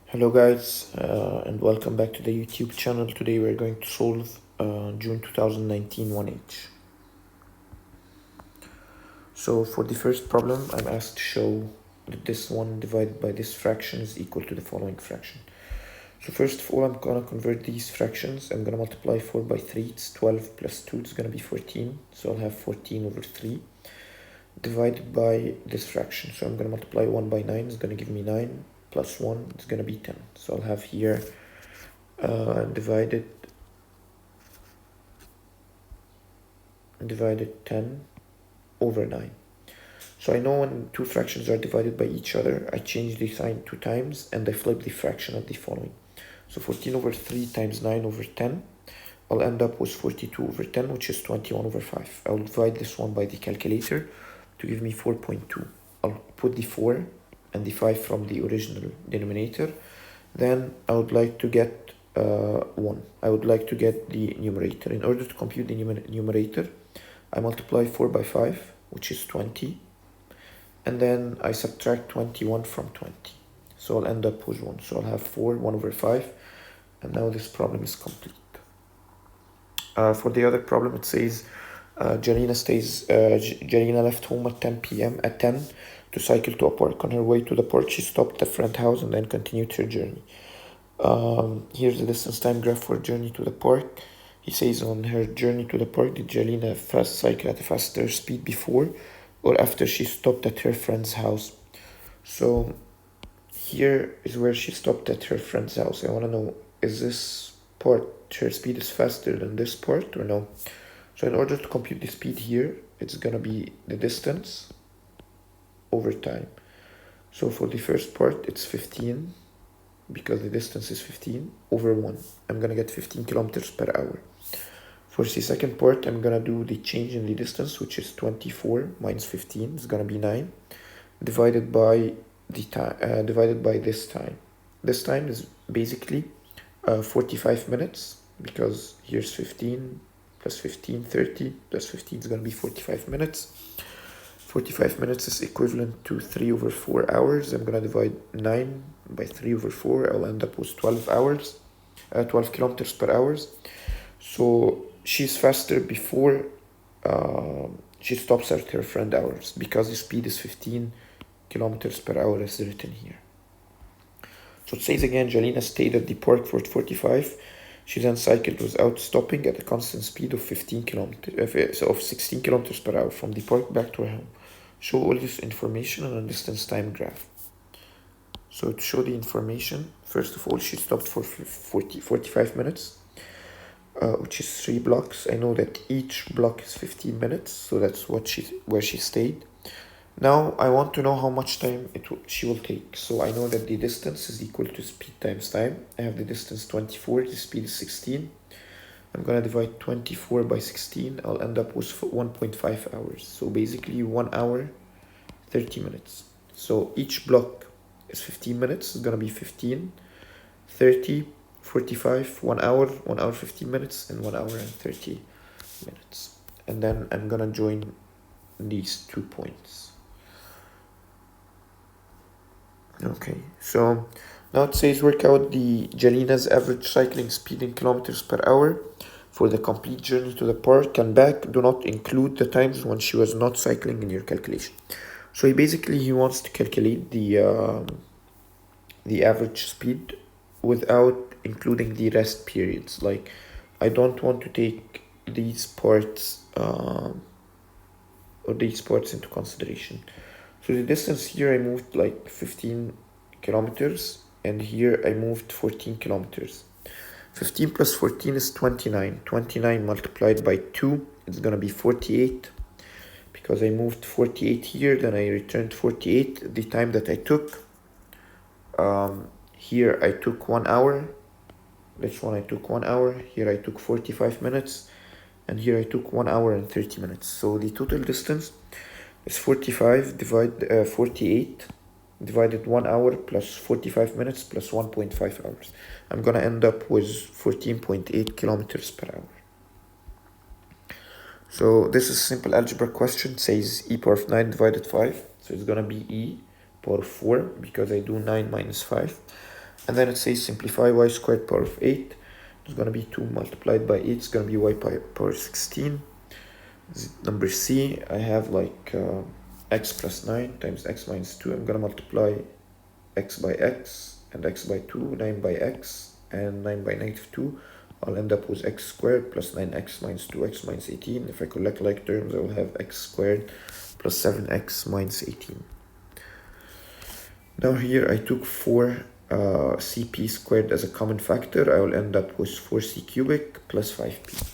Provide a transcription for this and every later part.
Hello guys, and welcome back to the YouTube channel. Today we're going to solve June 2019 1H. So for the first problem, I'm asked to show that this one divided by this fraction is equal to the following fraction. So first of all, I'm gonna convert these fractions. I'm gonna multiply 4 by 3, it's 12 plus 2, it's gonna be 14. So I'll have 14 over 3 divided by this fraction. So I'm gonna multiply 1 by 9, it's gonna give me 9 plus 1, it's gonna be 10. So I'll have here divided 10 over 9. So I know when two fractions are divided by each other, I change the sign 2 times and I flip the fraction of the following. So 14 over 3 times 9 over 10, I'll end up with 42 over 10, which is 21 over 5. I'll divide this one by the calculator to give me 4.2. I'll put the 4 and the 5 from the original denominator. Then I would like to get 1. I would like to get the numerator. In order to compute the numerator, I multiply 4 by 5, which is 20. And then I subtract 21 from 20. So I'll end up with 1. So I'll have 4, 1 over 5. And now this problem is complete. For the other problem, it says Jelena left home at 10 p.m. at 10 to cycle to a park. On her way to the park, she stopped at a friend's house and then continued her journey. Here's the distance time graph for journey to the park. He says on her journey to the park, did Jelena fast cycle at a faster speed before or after she stopped at her friend's house? So here is where she stopped at her friend's house. I want to know, is this part, her speed is faster than this part or no? So in order to compute the speed here, it's gonna be the distance over time. So for the first part, it's 15, because the distance is 15 over 1. I'm gonna get 15 kilometers per hour. For the second part, I'm gonna do the change in the distance, which is 24 minus 15. It's gonna be 9, divided by the time, divided by this time. This time is basically 45 minutes, because here's 15 plus 15, 30 plus 15 is gonna be 45 minutes. 45 minutes is equivalent to 3 over 4 hours. I'm gonna divide 9 by 3 over 4. I'll end up with 12 hours, 12 kilometers per hour. So she's faster before she stops at her friend hours, because the speed is 15 kilometers per hour as written here. So it says again, Jelena stayed at the park for 45. She then cycled without stopping at a constant speed of 16 kilometers per hour from the park back to her home. Show all this information on a distance time graph. So to show the information, first of all, she stopped for 45 minutes, which is 3 blocks. I know that each block is 15 minutes, so that's where she stayed. Now I want to know how much time she will take. So I know that the distance is equal to speed times time. I have the distance 24, the speed is 16. I'm gonna divide 24 by 16. I'll end up with 1.5 hours. So basically 1 hour, 30 minutes. So each block is 15 minutes. It's gonna be 15, 30, 45, 1 hour, 1 hour, 15 minutes, and 1 hour and 30 minutes. And then I'm gonna join these 2 points. Okay, so now it says work out the Jelena's average cycling speed in kilometers per hour for the complete journey to the park and back. Do not include the times when she was not cycling in your calculation. So he wants to calculate the average speed without including the rest periods. Like, I don't want to take these parts into consideration. So the distance here, I moved like 15 kilometers, and here I moved 14 kilometers. 15 plus 14 is 29. 29 multiplied by 2, it's gonna be 48. Because I moved 48 here, then I returned 48. The time that I took, here I took 1 hour. This one I took 1 hour. Here I took 45 minutes. And here I took 1 hour and 30 minutes. So the total distance is 48 divided 1 hour plus 45 minutes plus 1.5 hours. I'm gonna end up with 14.8 kilometers per hour. So this is a simple algebra question. It says e power of 9 divided 5. So it's gonna be e power of 4, because I do 9 minus 5. And then it says simplify y squared power of 8. It's going to be 2 multiplied by 8. It's going to be y power 16. Number C, I have like x plus 9 times x minus 2. I'm going to multiply x by x and x by 2, 9 by x and 9 by negative 2. I'll end up with x squared plus 9x minus 2x minus 18. If I collect like terms, I will have x squared plus 7x minus 18. Now here I took 4c(p) squared as a common factor. I will end up with 4c cubic plus 5p.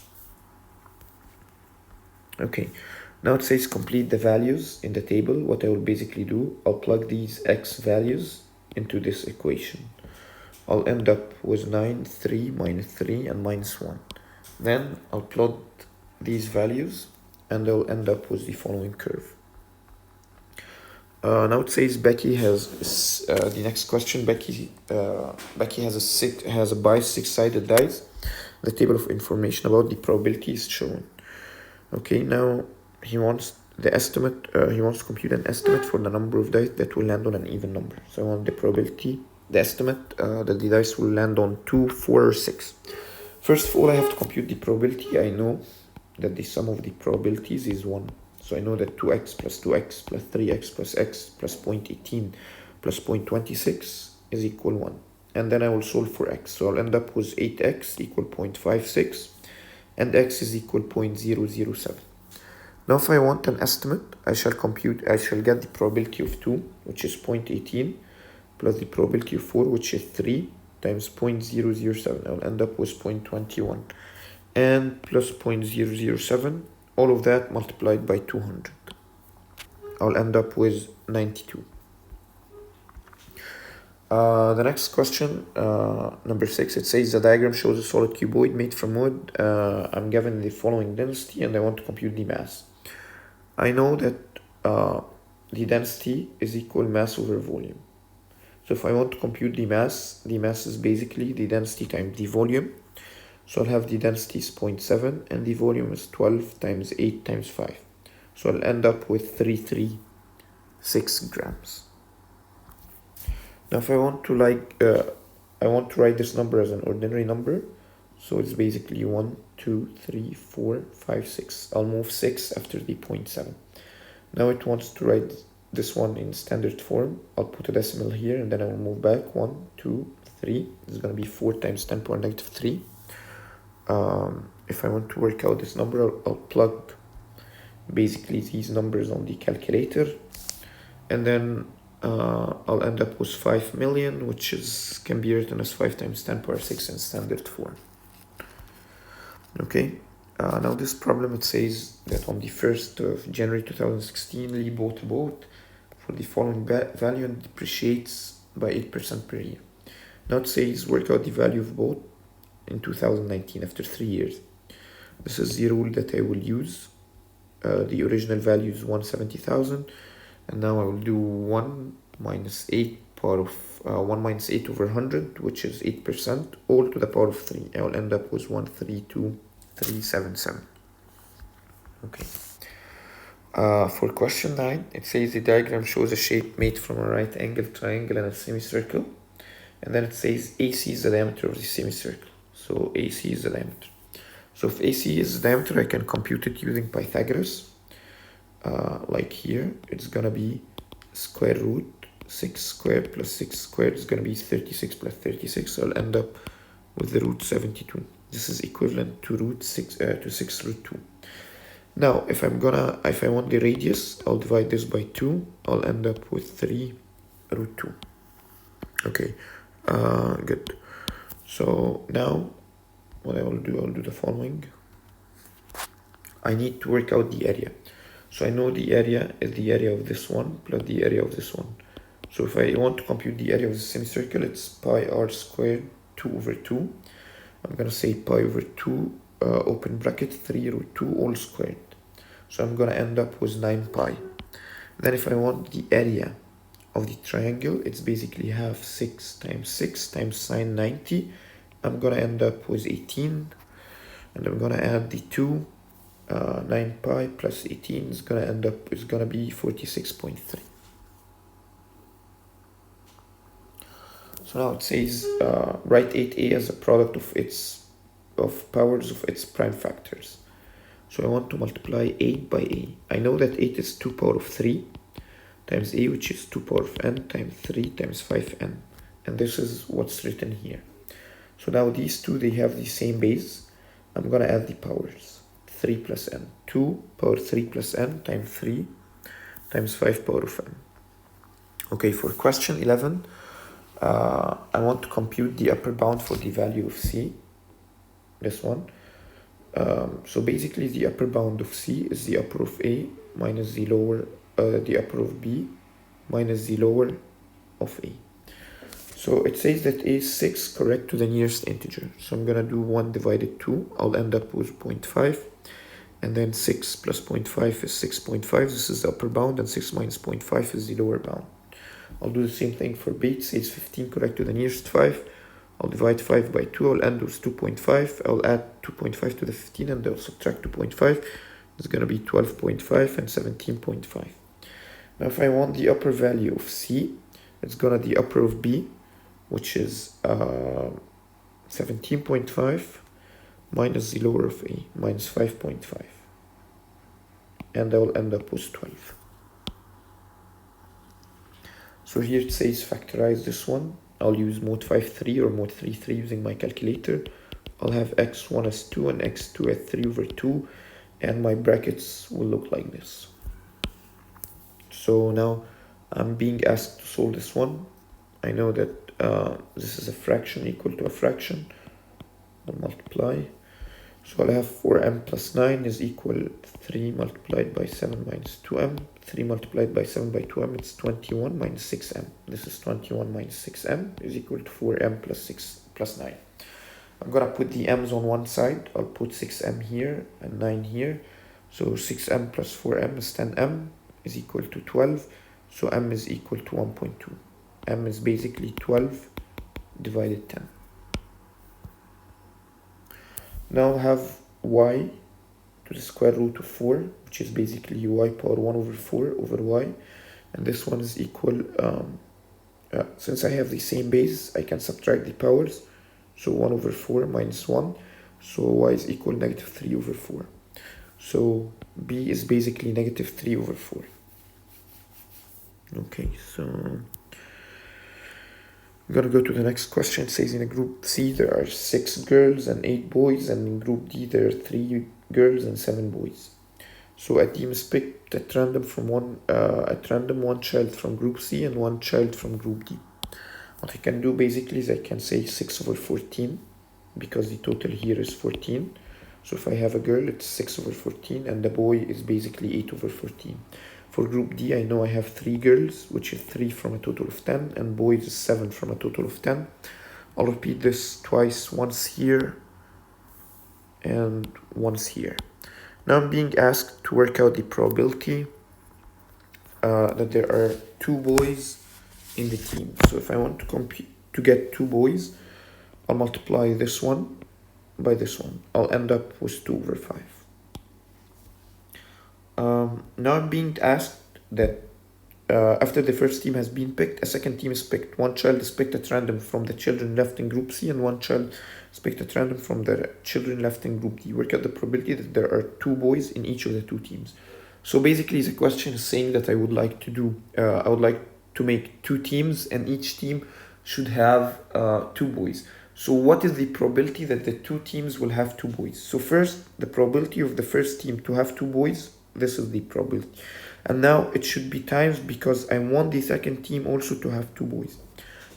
Okay, now it says complete the values in the table. What I will basically do, I'll plug these x values into this equation. I'll end up with 9, 3, minus 3, and minus 1. Then I'll plot these values, and I'll end up with the following curve. Now it says Becky has the next question. Becky has a biased 6-sided dice. The table of information about the probability is shown. Okay, now he wants the estimate. He wants to compute an estimate for the number of dice that will land on an even number. So I want the probability, the estimate that the dice will land on 2, 4, or 6. First of all, I have to compute the probability. I know that the sum of the probabilities is 1. So I know that 2x plus 2x plus 3x plus x plus 0.18 plus 0.26 is equal 1. And then I will solve for x. So I'll end up with 8x equal 0.56 and x is equal 0.007. Now if I want an estimate, I shall get the probability of 2, which is 0.18, plus the probability of 4, which is 3, times 0.007. I'll end up with 0.21. And plus 0.007, all of that multiplied by 200. I'll end up with 92. The next question, number 6, it says the diagram shows a solid cuboid made from wood. I'm given the following density and I want to compute the mass. I know that the density is equal mass over volume. So if I want to compute the mass is basically the density times the volume. So I'll have the density is 0.7 and the volume is 12 times 8 times 5. So I'll end up with 336 grams. Now if I want to write this number as an ordinary number, so it's basically 1, 2, 3, 4, 5, 6. I'll move 6 after the 0.7. Now it wants to write this one in standard form. I'll put a decimal here and then I will move back 1, 2, 3. This is going to be 4 times 10 power negative 3. If I want to work out this number, I'll plug basically these numbers on the calculator, and then I'll end up with 5 million, which can be written as 5 times 10 power 6 in standard form. Okay, now this problem, it says that on the 1st of January 2016, Lee bought a boat for the following value and depreciates by 8% per year. Now it says work out the value of boat in 2019 after 3 years. This is the rule that I will use. The original value is 170,000, and now I will do 1 minus 8 power of 1 minus 8 over 100, which is 8%, all to the power of 3. I will end up with 132,377. Okay. For question 9, it says the diagram shows a shape made from a right angle triangle and a semicircle, and then it says AC is the diameter of the semicircle. So AC is the diameter. So if AC is the diameter, I can compute it using Pythagoras. Like here, it's gonna be square root 6 squared plus 6 squared is gonna be 36 plus 36. So I'll end up with the root 72. This is equivalent to 6 root 2. Now, if I want the radius, I'll divide this by 2. I'll end up with 3 root 2. Okay, good. So now, what I'll do the following. I need to work out the area. So I know the area is the area of this one plus the area of this one. So if I want to compute the area of the semicircle, it's pi r squared 2 over 2. I'm going to say pi over 2, open bracket, 3 root 2 all squared. So I'm going to end up with 9 pi. Then if I want the area of the triangle, it's basically half 6 times sine 90. I'm going to end up with 18. And I'm going to add the 2. 9 pi plus 18 is going to be 46.3. So now it says write 8a as a product of powers of its prime factors. So I want to multiply 8 by a. I know that 8 is 2 power of 3 times a, which is 2 power of n times 3 times 5n. And this is what's written here. So now these two, they have the same base. I'm going to add the powers. 3 plus n. 2 power 3 plus n times 3 times 5 power of n. Okay, for question 11, I want to compute the upper bound for the value of c. This one. So basically the upper bound of c is the upper of a minus the lower, the upper of b minus the lower of a. So it says that a is 6 correct to the nearest integer. So I'm gonna do 1 divided 2. I'll end up with 0.5. And then 6 plus 0.5 is 6.5. This is the upper bound, and 6 minus 0.5 is the lower bound. I'll do the same thing for b. It says 15 correct to the nearest 5. I'll divide 5 by 2. I'll end with 2.5. I'll add 2.5 to the 15, and I'll subtract 2.5. It's gonna be 12.5 and 17.5. Now if I want the upper value of c, it's gonna be the upper of b, which is 17.5 minus the lower of a, minus 5.5. And I will end up with 12. So here it says factorize this one. I'll use mode 5.3 or mode 3.3 using my calculator. I'll have x1 as 2 and x2 as 3 over 2. And my brackets will look like this. So now I'm being asked to solve this one. I know that this is a fraction equal to a fraction. I'll multiply. So I'll have 4m plus 9 is equal 3 multiplied by 7 minus 2m. 3 multiplied by 7 by 2m, it's 21 minus 6m. This is 21 minus 6m is equal to 4m plus 6 plus 9. I'm going to put the m's on one side. I'll put 6m here and 9 here. So 6m plus 4m is 10m is equal to 12. So m is equal to 1.2. M is basically 12 divided 10. Now I have y to the square root of 4, which is basically y power 1 over 4 over y. And this one is equal, since I have the same base, I can subtract the powers. So 1 over 4 minus 1. So y is equal negative 3 over 4. So b is basically negative 3 over 4. Okay, so I'm gonna go to the next question. It says in a group C there are 6 girls and 8 boys, and in group D there are 3 girls and 7 boys. So a team is picked at random from one child from group C and 1 child from group D. What I can do basically is I can say 6 over 14 because the total here is 14. So if I have a girl, it's 6 over 14, and the boy is basically 8 over 14. For group D, I know I have 3 girls, which is 3 from a total of 10, and boys is 7 from a total of 10. I'll repeat this twice, once here and once here. Now I'm being asked to work out the probability that there are 2 boys in the team. So if I want to get 2 boys, I'll multiply this one by this one. I'll end up with 2 over 5. Now I'm being asked that after the first team has been picked, a second team is picked. 1 child is picked at random from the children left in group C, and 1 child is picked at random from the children left in group D. Work out the probability that there are 2 boys in each of the 2 teams. So basically the question is saying that I would like to make 2 teams, and each team should have 2 boys. So what is the probability that the 2 teams will have 2 boys? So first, the probability of the first team to have 2 boys, this is the probability. And now it should be times, because I want the second team also to have 2 boys.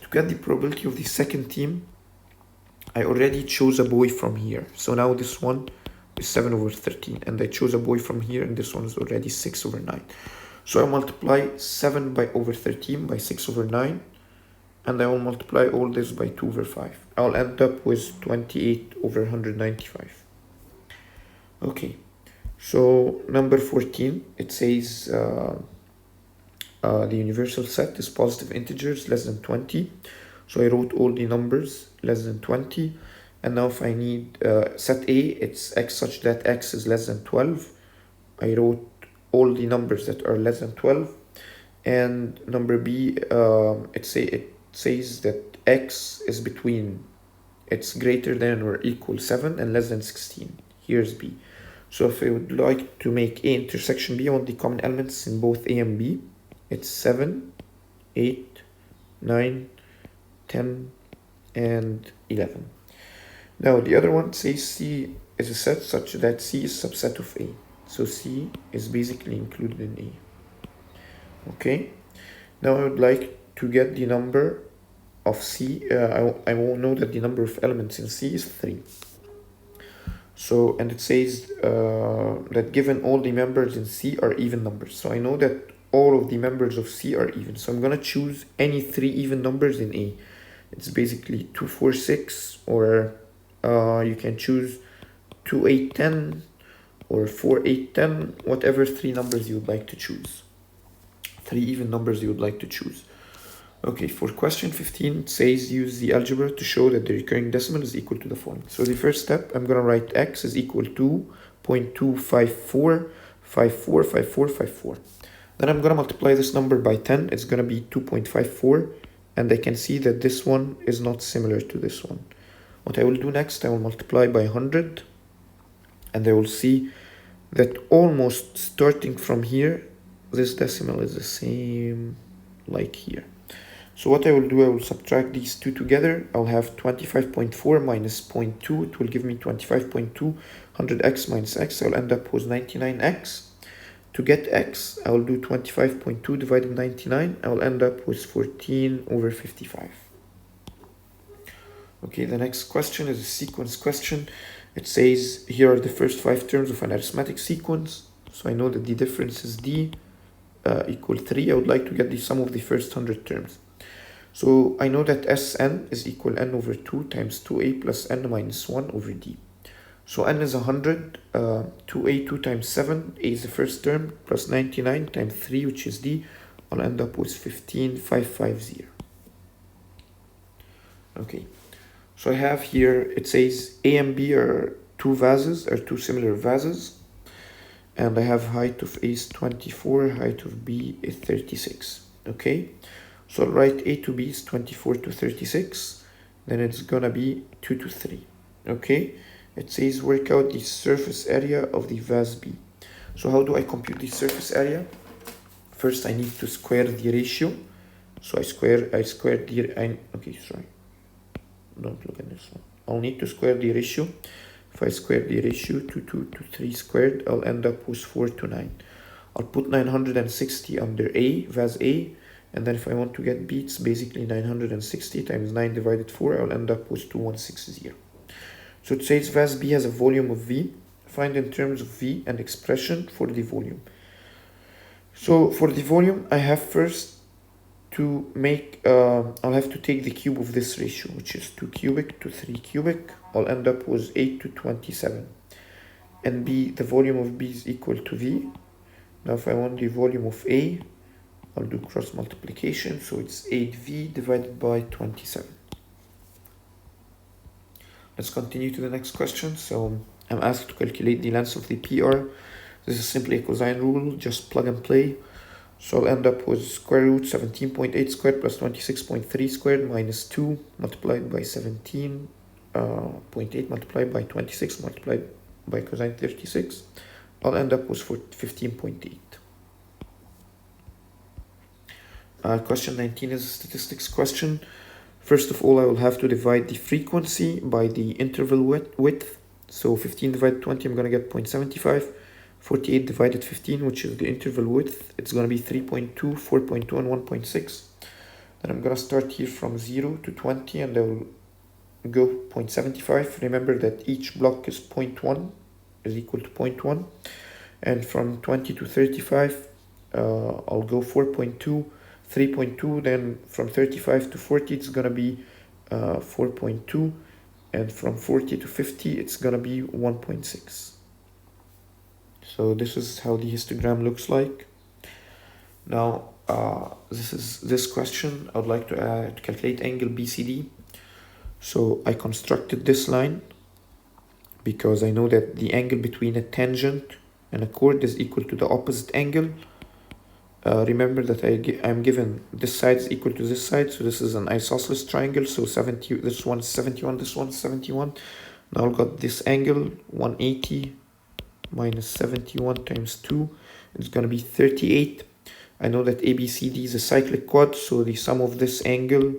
To get the probability of the second team, I already chose a boy from here. So now this one is 7 over 13. And I chose a boy from here, and this one is already 6 over 9. So I multiply 7 over 13 by 6 over 9. And I will multiply all this by 2 over 5. I'll end up with 28 over 195. Okay. So number 14, it says the universal set is positive integers less than 20. So I wrote all the numbers less than 20. And now if I need set A, it's x such that x is less than 12. I wrote all the numbers that are less than 12. And number B, says that x is between, it's greater than or equal 7 and less than 16. Here's b. So if I would like to make a intersection b, I want the common elements in both a and b. It's 7, 8, 9, 10, and 11. Now the other one says C is a set such that C is subset of A. So C is basically included in A. Okay. Now I would like to get the number of C. I will know that the number of elements in C is 3. So, and it says that given all the members in C are even numbers. So I know that all of the members of C are even. So I'm going to choose any 3 even numbers in A. It's basically 2, 4, 6, or you can choose 2, 8, 10, or 4, 8, 10, whatever 3 numbers you would like to choose. 3 even numbers you would like to choose. Okay, for question 15, it says use the algebra to show that the recurring decimal is equal to the following. So the first step, I'm going to write x is equal to 0.254545454. Then I'm going to multiply this number by 10. It's going to be 2.54. And I can see that this one is not similar to this one. What I will do next, I will multiply by 100. And I will see that almost starting from here, this decimal is the same like here. So what I will do, I will subtract these two together. I'll have 25.4 minus 0.2. It will give me 25.2. 100x minus x. I'll end up with 99x. To get x, I will do 25.2 divided by 99. I will end up with 14 over 55. Okay, the next question is a sequence question. It says, here are the first 5 terms of an arithmetic sequence. So I know that the difference is d equal 3. I would like to get the sum of the first 100 terms. So I know that Sn is equal n over 2 times 2a plus n minus 1 over d. So n is 100, 2a, 2 times 7, a is the first term, plus 99 times 3, which is d. I'll end up with 15,550. Okay, so I have here, it says a and b are two similar vases. And I have height of a is 24, height of b is 36. Okay, so I'll write a to b is 24 to 36. Then it's gonna be 2 to 3. Okay, it says work out the surface area of the vase B. So how do I compute the surface area? First, I need to square the ratio. So I squared the, don't look at this one. I'll need to square the ratio. If I square the ratio, 2 to 3 squared, I'll end up with 4 to 9. I'll put 960 under A, vase A, and then if I want to get B, it's basically 960 times 9 divided 4, I'll end up with 2160. So it says vase B has a volume of V. Find in terms of V an expression for the volume. So for the volume, I have first to make, I'll have to take the cube of this ratio, which is 2 cubic to 3 cubic. I'll end up with 8 to 27. And B, the volume of B is equal to V. Now if I want the volume of A, I'll do cross multiplication. So it's 8V divided by 27. Let's continue to the next question. So I'm asked to calculate the length of the PR. This is simply a cosine rule, just plug and play. So I'll end up with square root 17.8 squared plus 26.3 squared minus 2 multiplied by 17.8 multiplied by 26 multiplied by cosine 36. I'll end up with 15.8. Question 19 is a statistics question. First of all, I will have to divide the frequency by the interval width. So 15 divided 20, I'm going to get 0.75. 48 divided 15, which is the interval width, it's going to be 3.2, 4.2, and 1.6. Then I'm going to start here from 0 to 20, and I will go 0.75. Remember that each block is 0.1, is equal to 0.1. And from 20 to 35, I'll go 4.2, 3.2. Then from 35 to 40, it's going to be 4.2. And from 40 to 50, it's going to be 1.6. So this is how the histogram looks like. Now, this question, I would like to calculate angle BCD. So I constructed this line because I know that the angle between a tangent and a chord is equal to the opposite angle Remember that I'm given this side is equal to this side, so this is an isosceles triangle, so 70, this one's 71, this one's 71. Now I've got this angle, 180 minus 71 times 2, it's going to be 38. I know that ABCD is a cyclic quad, so the sum of this angle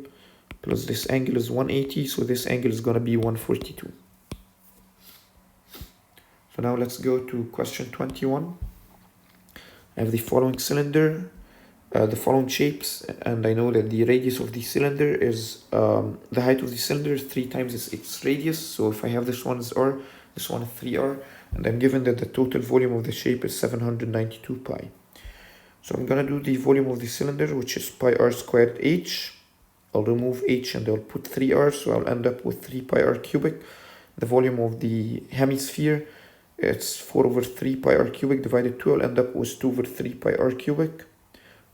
plus this angle is 180, so this angle is going to be 142. So now let's go to question 21. I have the following cylinder, the following shapes, and I know that the radius of the cylinder is, the height of the cylinder is 3 times its radius. So if I have this one as r, this one is 3r, and I'm given that the total volume of the shape is 792 pi. So I'm gonna do the volume of the cylinder, which is pi r squared h. I'll remove h and I'll put 3r, so I'll end up with 3 pi r cubic. The volume of the hemisphere, it's 4 over 3 pi r cubic divided 2, I'll end up with 2 over 3 pi r cubic.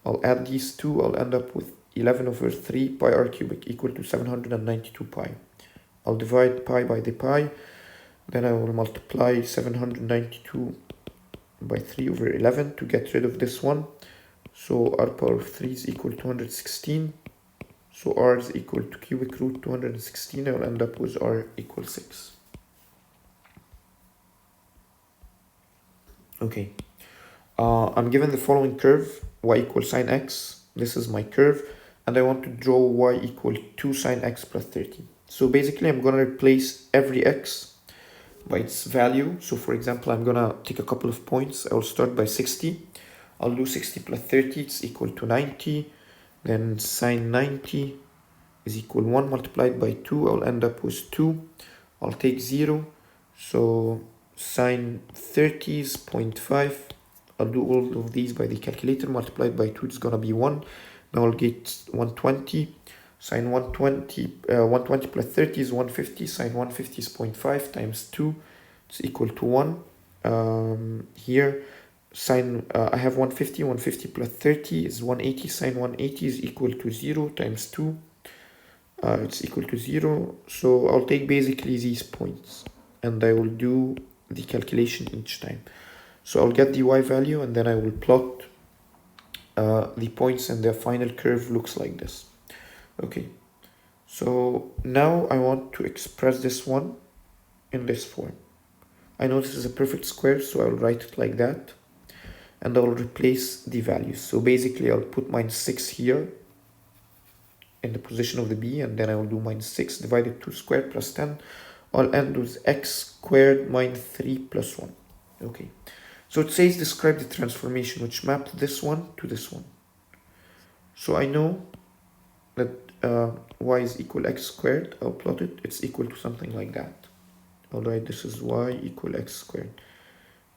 I'll add these two, I'll end up with 11 over 3 pi r cubic equal to 792 pi. I'll divide pi by the pi, then I will multiply 792 by 3 over 11 to get rid of this one. So r power of 3 is equal to 216. So r is equal to cubic root 216. I will end up with r equals 6. Okay, I'm given the following curve, y equals sine x. This is my curve, and I want to draw y equal 2 sine x plus 30. So basically I'm going to replace every x by its value. So for example, I'm going to take a couple of points. I'll start by 60. I'll do 60 plus 30, it's equal to 90. Then sine 90 is equal 1 multiplied by 2. I'll end up with 2. I'll take 0. So sine 30 is 0.5. I'll do all of these by the calculator. Multiplied by 2, it's gonna be 1. Now I'll get 120. Sine 120 plus 30 is 150. Sine 150 is 0.5 times 2. It's equal to 1. Here, sine, I have 150. 150 plus 30 is 180. Sine 180 is equal to 0 times 2. It's equal to 0. So I'll take basically these points, and I will do the calculation each time. So I'll get the y value, and then I will plot the points, and the final curve looks like this. Okay, so now I want to express this one in this form. I know this is a perfect square, so I'll write it like that, and I'll replace the values. So basically I'll put minus 6 here in the position of the b, and then I will do minus 6 divided 2 squared plus 10. I'll end with x squared minus 3 plus 1. Okay, so it says describe the transformation which mapped this one to this one. So I know that y is equal x squared. I'll plot it. It's equal to something like that. I'll write this is y equal x squared.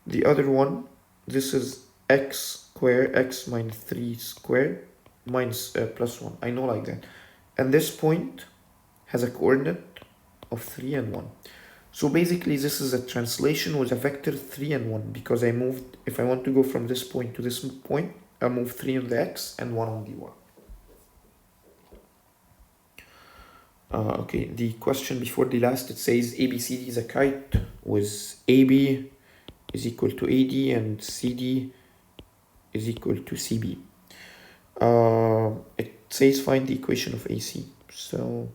The other one, this is x squared, x minus 3 squared minus plus 1. I know like that. And this point has a coordinate of 3 and 1. So basically this is a translation with a vector 3 and 1, because I moved, if I want to go from this point to this point, I move 3 on the x and 1 on the y. Okay, the question before the last, it says ABCD is a kite with AB is equal to AD and CD is equal to CB. It says find the equation of AC. So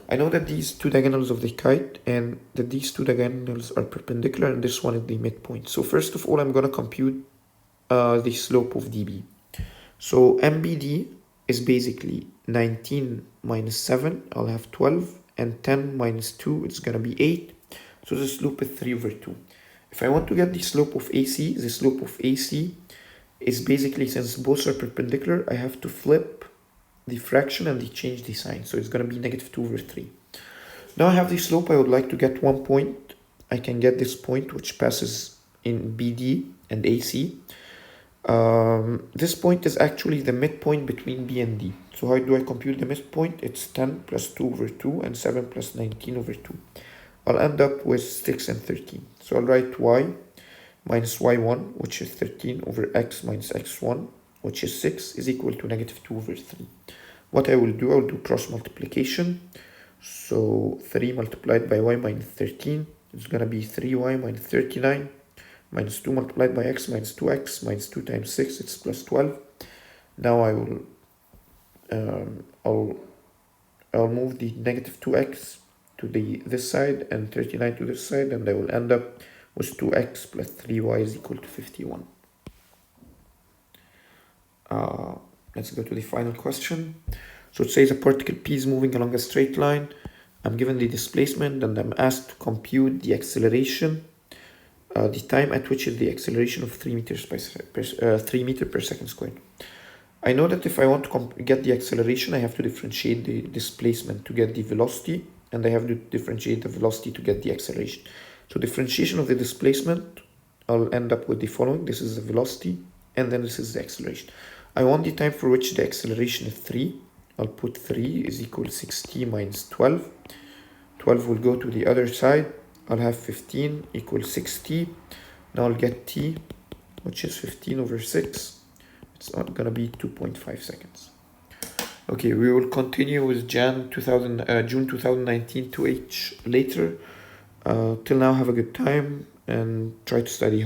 I know that these two diagonals of the kite, and that these two diagonals are perpendicular, and this one is the midpoint. So first of all, I'm going to compute the slope of DB. So MBD is basically 19 minus 7, I'll have 12, and 10 minus 2, it's going to be 8. So the slope is 3 over 2. If I want to get the slope of AC, the slope of AC is basically, since both are perpendicular, I have to flip the fraction and they change the sign. So it's going to be negative 2 over 3. Now I have the slope. I would like to get 1 point. I can get this point which passes in BD and AC. This point is actually the midpoint between B and D. So how do I compute the midpoint? It's 10 plus 2 over 2 and 7 plus 19 over 2. I'll end up with 6 and 13. So I'll write y minus y1, which is 13, over x minus x1, which is 6, is equal to negative 2 over 3. What I will do, I'll do cross multiplication. So 3 multiplied by y minus 13 is going to be 3y minus 39, minus 2 multiplied by x minus 2x, minus 2 times 6, it's plus 12. Now I'll move the negative 2x to this side and 39 to this side, and I will end up with 2x plus 3y is equal to 51. Let's go to the final question. So it says a particle P is moving along a straight line. I'm given the displacement and I'm asked to compute the acceleration, the time at which is the acceleration of 3 meters per second squared. I know that if I want to get the acceleration, I have to differentiate the displacement to get the velocity, and I have to differentiate the velocity to get the acceleration. So differentiation of the displacement, I'll end up with the following. This is the velocity, and then this is the acceleration. I want the time for which the acceleration is 3. I'll put 3 is equal to 6t minus 12. 12 will go to the other side. I'll have 15 equals 6t. Now I'll get t, which is 15 over 6. It's not gonna be 2.5 seconds. Okay, we will continue with June 2019 2H later. Till now, have a good time and try to study hard.